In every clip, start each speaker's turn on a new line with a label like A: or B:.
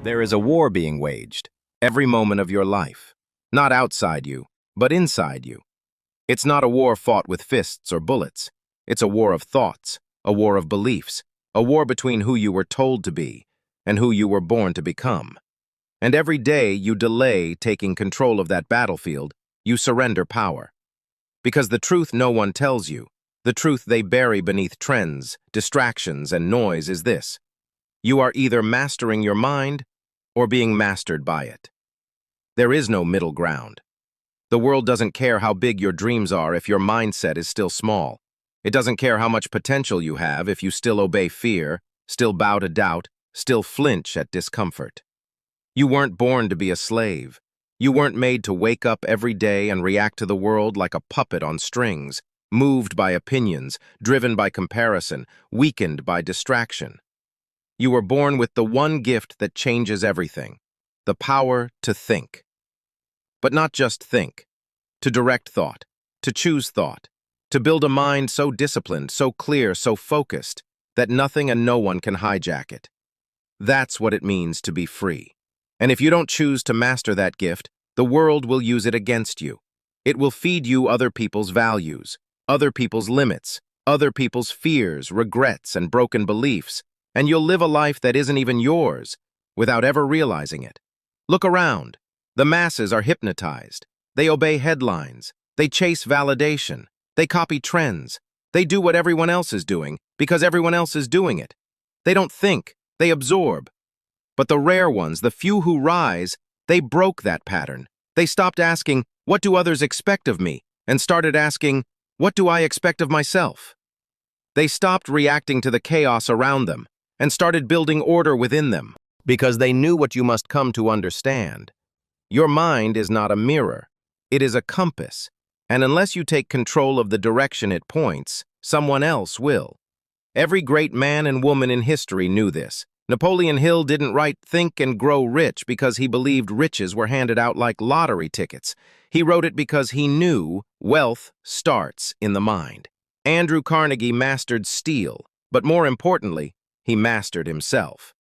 A: There is a war being waged, every moment of your life. Not outside you, but inside you. It's not a war fought with fists or bullets. It's a war of thoughts, a war of beliefs, a war between who you were told to be and who you were born to become. And every day you delay taking control of that battlefield, you surrender power. Because the truth no one tells you, the truth they bury beneath trends, distractions, and noise is this: you are either mastering your mind or being mastered by it. There is no middle ground. The world doesn't care how big your dreams are if your mindset is still small. It doesn't care how much potential you have if you still obey fear, still bow to doubt, still flinch at discomfort. You weren't born to be a slave. You weren't made to wake up every day and react to the world like a puppet on strings, moved by opinions, driven by comparison, weakened by distraction. You were born with the one gift that changes everything: the power to think. But not just think, to direct thought, to choose thought, to build a mind so disciplined, so clear, so focused, that nothing and no one can hijack it. That's what it means to be free. And if you don't choose to master that gift, the world will use it against you. It will feed you other people's values, other people's limits, other people's fears, regrets, and broken beliefs, and you'll live a life that isn't even yours, without ever realizing it. Look around. The masses are hypnotized. They obey headlines. They chase validation. They copy trends. They do what everyone else is doing because everyone else is doing it. They don't think. They absorb. But the rare ones, the few who rise, they broke that pattern. They stopped asking, "What do others expect of me?" and started asking, "What do I expect of myself?" They stopped reacting to the chaos around them and started building order within them, because they knew what you must come to understand. Your mind is not a mirror. It is a compass, and unless you take control of the direction it points, someone else will. Every great man and woman in history knew this. Napoleon Hill didn't write "Think and Grow Rich" because he believed riches were handed out like lottery tickets. He wrote it because he knew wealth starts in the mind. Andrew Carnegie mastered steel, but more importantly, he mastered himself.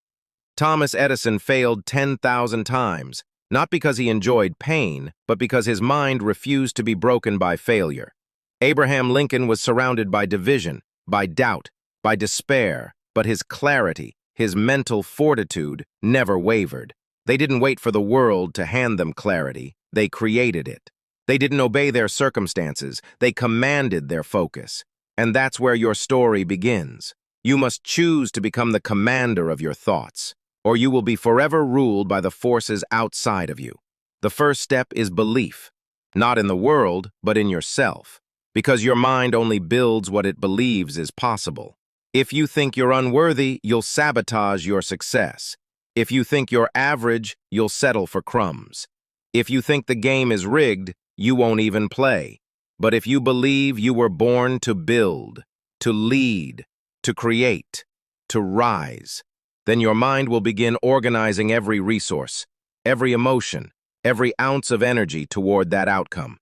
A: Thomas Edison failed 10,000 times, not because he enjoyed pain, but because his mind refused to be broken by failure. Abraham Lincoln was surrounded by division, by doubt, by despair, but his clarity, his mental fortitude, never wavered. They didn't wait for the world to hand them clarity. They created it. They didn't obey their circumstances. They commanded their focus. And that's where your story begins. You must choose to become the commander of your thoughts, or you will be forever ruled by the forces outside of you. The first step is belief, not in the world, but in yourself, because your mind only builds what it believes is possible. If you think you're unworthy, you'll sabotage your success. If you think you're average, you'll settle for crumbs. If you think the game is rigged, you won't even play. But if you believe you were born to build, to lead, to create, to rise, then your mind will begin organizing every resource, every emotion, every ounce of energy toward that outcome.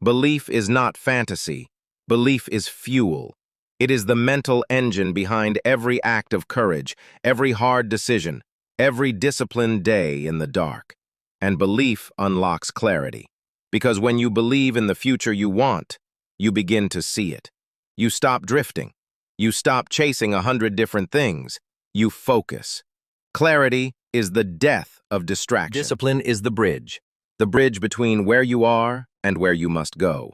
A: Belief is not fantasy. Belief is fuel. It is the mental engine behind every act of courage, every hard decision, every disciplined day in the dark. And belief unlocks clarity. Because when you believe in the future you want, you begin to see it. You stop drifting. You stop chasing 100 different things. You focus. Clarity is the death of distraction. Discipline is the bridge between where you are and where you must go.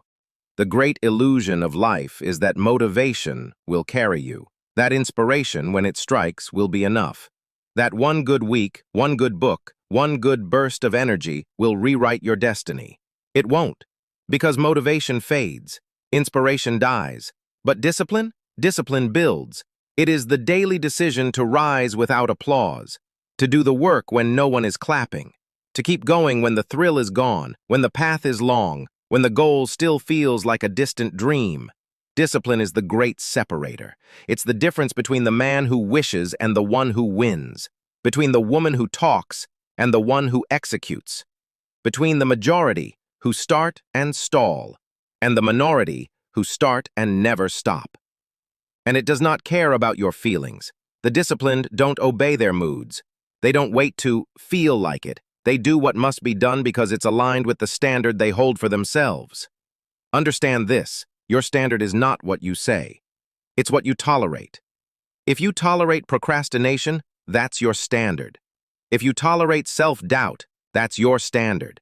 A: The great illusion of life is that motivation will carry you. That inspiration, when it strikes, will be enough. That one good week, one good book, one good burst of energy will rewrite your destiny. It won't, because motivation fades, inspiration dies. But discipline? Discipline builds. It is the daily decision to rise without applause, to do the work when no one is clapping, to keep going when the thrill is gone, when the path is long, when the goal still feels like a distant dream. Discipline is the great separator. It's the difference between the man who wishes and the one who wins, between the woman who talks and the one who executes, between the majority who start and stall and the minority who start and never stop. And it does not care about your feelings. The disciplined don't obey their moods. They don't wait to feel like it. They do what must be done because it's aligned with the standard they hold for themselves. Understand this, your standard is not what you say. It's what you tolerate. If you tolerate procrastination, that's your standard. If you tolerate self-doubt, that's your standard.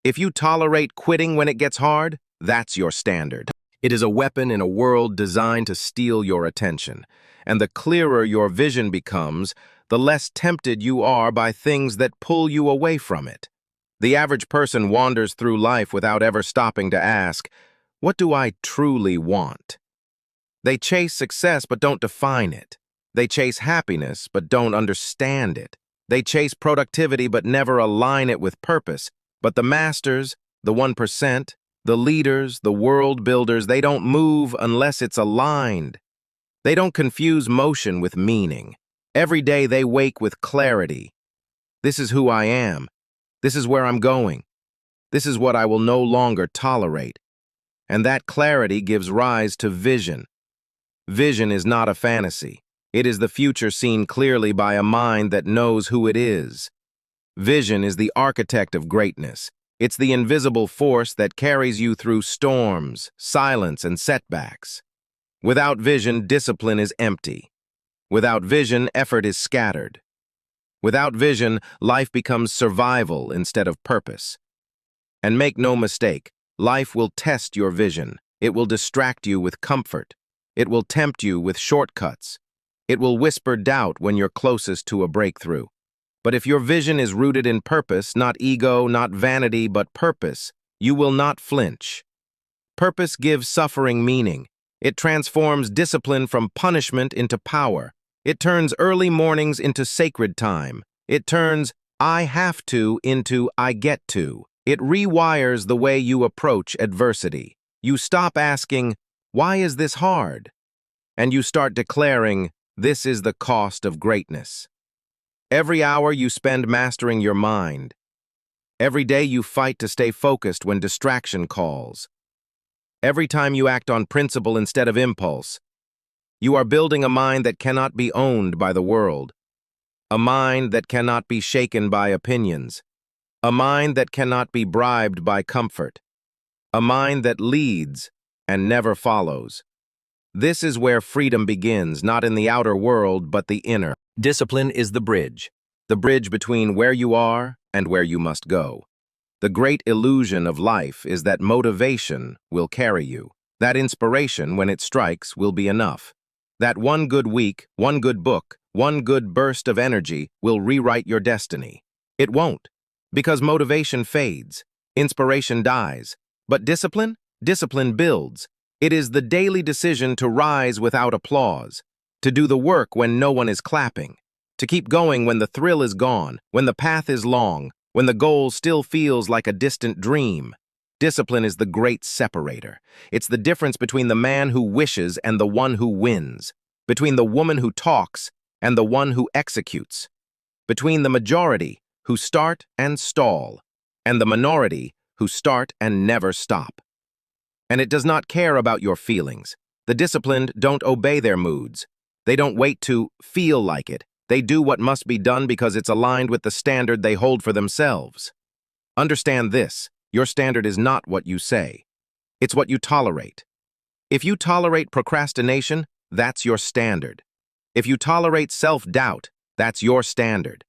A: If you tolerate quitting when it gets hard, that's your standard. It is a weapon in a world designed to steal your attention, and the clearer your vision becomes, the less tempted you are by things that pull you away from it. The average person wanders through life without ever stopping to ask, what do I truly want? They chase success but don't define it. They chase happiness but don't understand it. They chase productivity but never align it with purpose. But the masters, the 1%, the leaders, the world builders, they don't move unless it's aligned. They don't confuse motion with meaning. Every day they wake with clarity. This is who I am. This is where I'm going. This is what I will no longer tolerate. And that clarity gives rise to vision. Vision is not a fantasy. It is the future seen clearly by a mind that knows who it is. Vision is the architect of greatness. It's the invisible force that carries you through storms, silence, and setbacks. Without vision, discipline is empty. Without vision, effort is scattered. Without vision, life becomes survival instead of purpose. And make no mistake, life will test your vision. It will distract you with comfort. It will tempt you with shortcuts. It will whisper doubt when you're closest to a breakthrough. But if your vision is rooted in purpose, not ego, not vanity, but purpose, you will not flinch. Purpose gives suffering meaning. It transforms discipline from punishment into power. It turns early mornings into sacred time. It turns I have to into I get to. It rewires the way you approach adversity. You stop asking, why is this hard? And you start declaring, this is the cost of greatness. Every hour you spend mastering your mind. Every day you fight to stay focused when distraction calls. Every time you act on principle instead of impulse. You are building a mind that cannot be owned by the world. A mind that cannot be shaken by opinions. A mind that cannot be bribed by comfort. A mind that leads and never follows. This is where freedom begins, not in the outer world, but the inner. Discipline is the bridge between where you are and where you must go. The great illusion of life is that motivation will carry you. That inspiration, when it strikes, will be enough. That one good week, one good book, one good burst of energy will rewrite your destiny. It won't, because motivation fades, inspiration dies. But discipline? Discipline builds. It is the daily decision to rise without applause, to do the work when no one is clapping, to keep going when the thrill is gone, when the path is long, when the goal still feels like a distant dream. Discipline is the great separator. It's the difference between the man who wishes and the one who wins, between the woman who talks and the one who executes, between the majority who start and stall, and the minority who start and never stop. And it does not care about your feelings. The disciplined don't obey their moods. They don't wait to feel like it. They do what must be done because it's aligned with the standard they hold for themselves. Understand this, your standard is not what you say. It's what you tolerate. If you tolerate procrastination, that's your standard. If you tolerate self-doubt, that's your standard.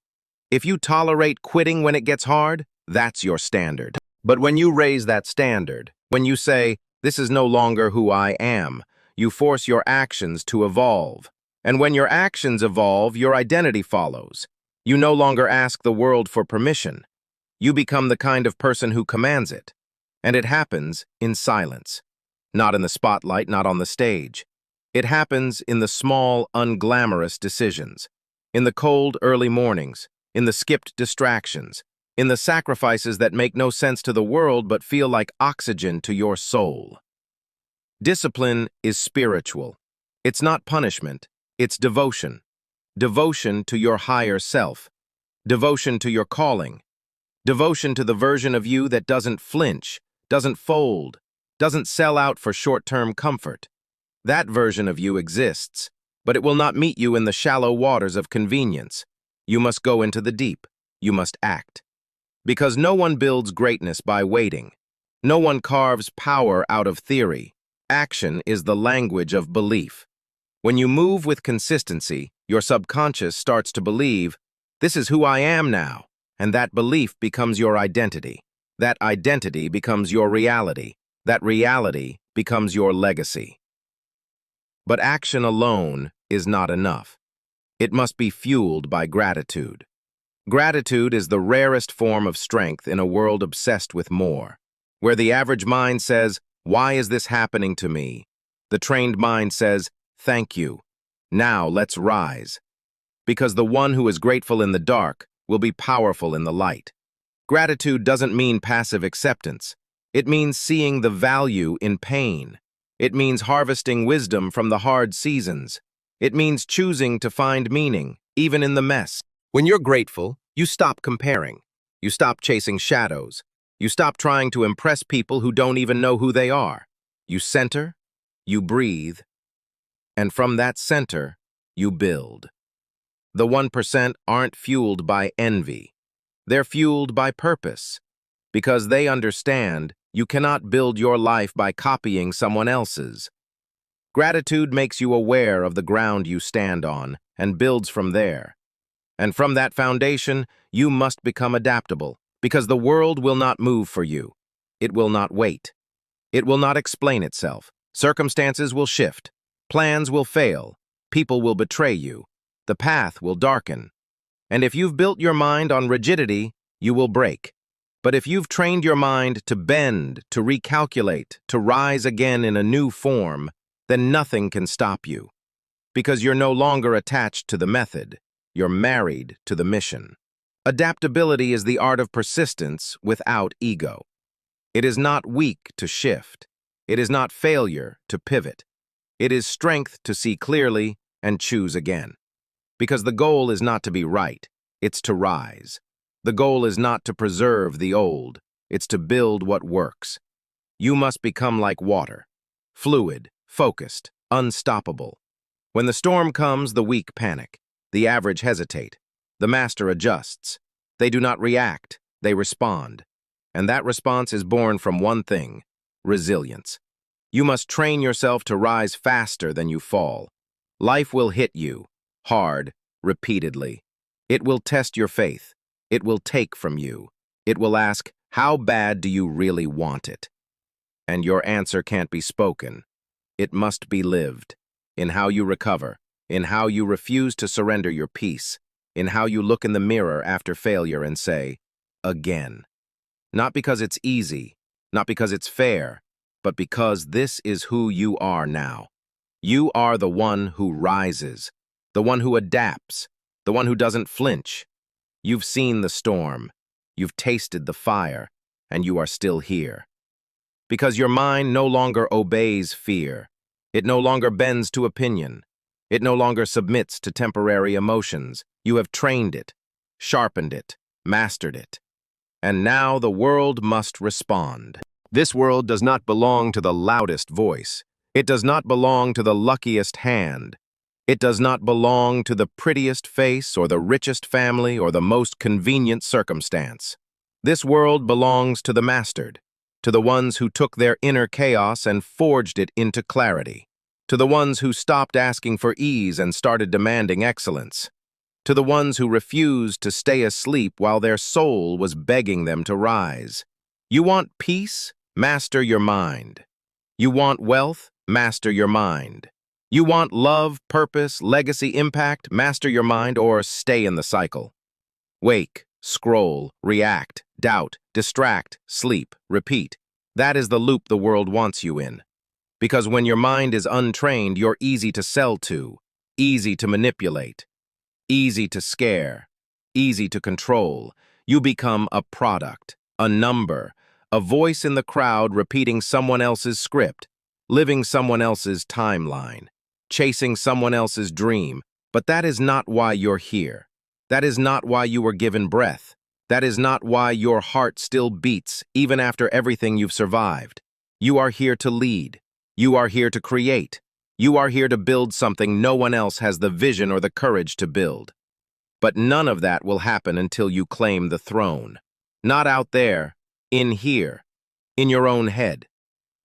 A: If you tolerate quitting when it gets hard, that's your standard. But when you raise that standard, when you say, this is no longer who I am, you force your actions to evolve. And when your actions evolve, your identity follows. You no longer ask the world for permission. You become the kind of person who commands it. And it happens in silence. Not in the spotlight, not on the stage. It happens in the small, unglamorous decisions. In the cold, early mornings. In the skipped distractions. In the sacrifices that make no sense to the world but feel like oxygen to your soul. Discipline is spiritual. It's not punishment, it's devotion. Devotion to your higher self. Devotion to your calling. Devotion to the version of you that doesn't flinch, doesn't fold, doesn't sell out for short-term comfort. That version of you exists, but it will not meet you in the shallow waters of convenience. You must go into the deep. You must act. Because no one builds greatness by waiting. No one carves power out of theory. Action is the language of belief. When you move with consistency, your subconscious starts to believe, this is who I am now, and that belief becomes your identity. That identity becomes your reality. That reality becomes your legacy. But action alone is not enough. It must be fueled by gratitude. Gratitude is the rarest form of strength in a world obsessed with more. Where the average mind says, why is this happening to me? The trained mind says, thank you. Now let's rise. Because the one who is grateful in the dark will be powerful in the light. Gratitude doesn't mean passive acceptance. It means seeing the value in pain. It means harvesting wisdom from the hard seasons. It means choosing to find meaning, even in the mess. When you're grateful, you stop comparing. You stop chasing shadows. You stop trying to impress people who don't even know who they are. You center, you breathe, and from that center, you build. The 1% aren't fueled by envy. They're fueled by purpose, because they understand you cannot build your life by copying someone else's. Gratitude makes you aware of the ground you stand on and builds from there. And from that foundation, you must become adaptable, because the world will not move for you. It will not wait. It will not explain itself. Circumstances will shift. Plans will fail. People will betray you. The path will darken. And if you've built your mind on rigidity, you will break. But if you've trained your mind to bend, to recalculate, to rise again in a new form, then nothing can stop you. Because you're no longer attached to the method. You're married to the mission. Adaptability is the art of persistence without ego. It is not weak to shift. It is not failure to pivot. It is strength to see clearly and choose again. Because the goal is not to be right, it's to rise. The goal is not to preserve the old, it's to build what works. You must become like water, fluid, focused, unstoppable. When the storm comes, the weak panic. The average hesitate. The master adjusts. They do not react, they respond. And that response is born from one thing, resilience. You must train yourself to rise faster than you fall. Life will hit you, hard, repeatedly. It will test your faith. It will take from you. It will ask, how bad do you really want it? And your answer can't be spoken. It must be lived. In how you recover, in how you refuse to surrender your peace, in how you look in the mirror after failure and say, again. Not because it's easy, not because it's fair, but because this is who you are now. You are the one who rises, the one who adapts, the one who doesn't flinch. You've seen the storm, you've tasted the fire, and you are still here. Because your mind no longer obeys fear. It no longer bends to opinion. It no longer submits to temporary emotions. You have trained it, sharpened it, mastered it. And now the world must respond. This world does not belong to the loudest voice. It does not belong to the luckiest hand. It does not belong to the prettiest face or the richest family or the most convenient circumstance. This world belongs to the mastered, to the ones who took their inner chaos and forged it into clarity, to the ones who stopped asking for ease and started demanding excellence, to the ones who refused to stay asleep while their soul was begging them to rise. You want peace? Master your mind. You want wealth? Master your mind. You want love, purpose, legacy, impact? Master your mind or stay in the cycle. Wake, scroll, react, doubt, distract, sleep, repeat. That is the loop the world wants you in. Because when your mind is untrained, you're easy to sell to, easy to manipulate, easy to scare, easy to control. You become a product, a number, a voice in the crowd repeating someone else's script, living someone else's timeline, chasing someone else's dream. But that is not why you're here. That is not why you were given breath. That is not why your heart still beats, even after everything you've survived. You are here to lead. You are here to create. You are here to build something no one else has the vision or the courage to build. But none of that will happen until you claim the throne. Not out there, in here, in your own head.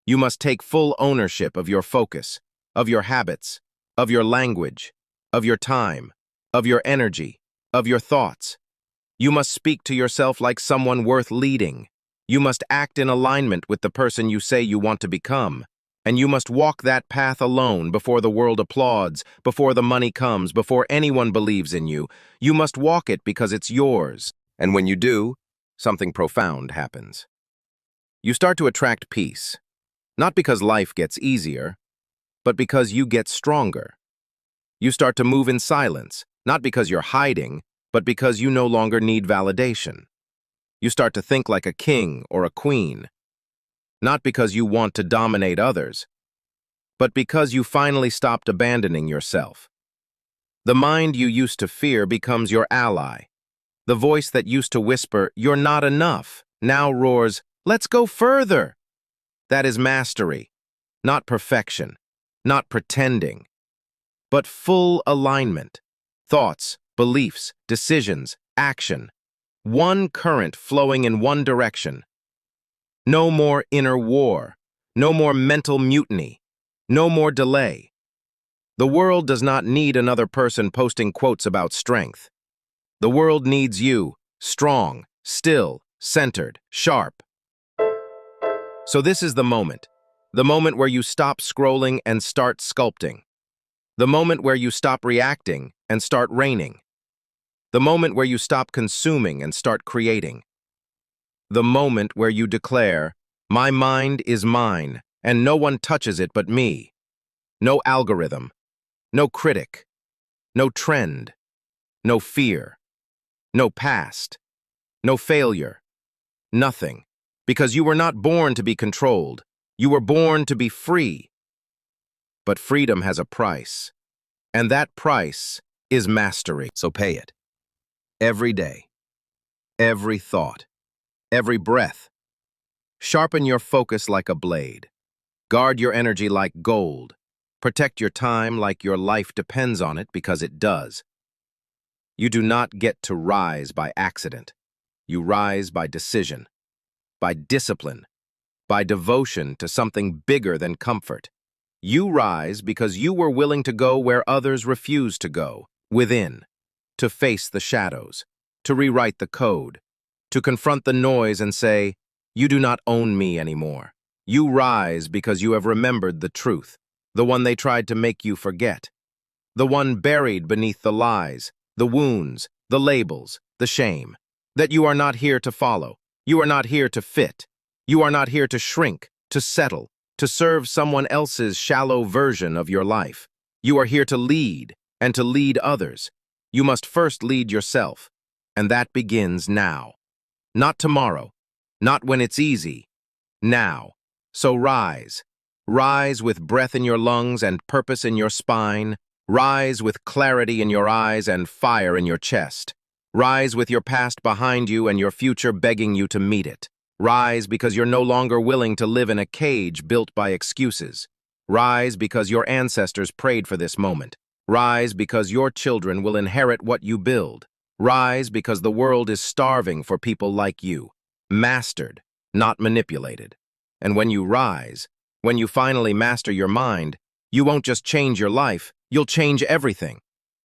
A: You must take full ownership of your focus, of your habits, of your language, of your time, of your energy, of your thoughts. You must speak to yourself like someone worth leading. You must act in alignment with the person you say you want to become. And you must walk that path alone before the world applauds, before the money comes, before anyone believes in you. You must walk it because it's yours. And when you do, something profound happens. You start to attract peace, not because life gets easier, but because you get stronger. You start to move in silence, not because you're hiding, but because you no longer need validation. You start to think like a king or a queen, not because you want to dominate others, but because you finally stopped abandoning yourself. The mind you used to fear becomes your ally. The voice that used to whisper, "You're not enough," now roars, "Let's go further." That is mastery, not perfection, not pretending, but full alignment. Thoughts, beliefs, decisions, action. One current flowing in one direction. No more inner war, no more mental mutiny, no more delay. The world does not need another person posting quotes about strength. The world needs you, strong, still, centered, sharp. So this is the moment where you stop scrolling and start sculpting. The moment where you stop reacting and start reigning. The moment where you stop consuming and start creating. The moment where you declare, "My mind is mine, and no one touches it but me." No algorithm, no critic, no trend, no fear, no past, no failure, nothing. Because you were not born to be controlled. You were born to be free. But freedom has a price, and that price is mastery. So pay it. Every day, every thought, every breath. Sharpen your focus like a blade. Guard your energy like gold. Protect your time like your life depends on it, because it does. You do not get to rise by accident. You rise by decision, by discipline, by devotion to something bigger than comfort. You rise because you were willing to go where others refuse to go, within, to face the shadows, to rewrite the code, to confront the noise and say, "You do not own me anymore." You rise because you have remembered the truth, the one they tried to make you forget, the one buried beneath the lies, the wounds, the labels, the shame, that you are not here to follow, you are not here to fit, you are not here to shrink, to settle, to serve someone else's shallow version of your life. You are here to lead, and to lead others. You must first lead yourself, and that begins now. Not tomorrow, not when it's easy, now. So rise. Rise with breath in your lungs and purpose in your spine. Rise with clarity in your eyes and fire in your chest. Rise with your past behind you and your future begging you to meet it. Rise because you're no longer willing to live in a cage built by excuses. Rise because your ancestors prayed for this moment. Rise because your children will inherit what you build. Rise because the world is starving for people like you. Mastered, not manipulated. And when you rise, when you finally master your mind, you won't just change your life, you'll change everything.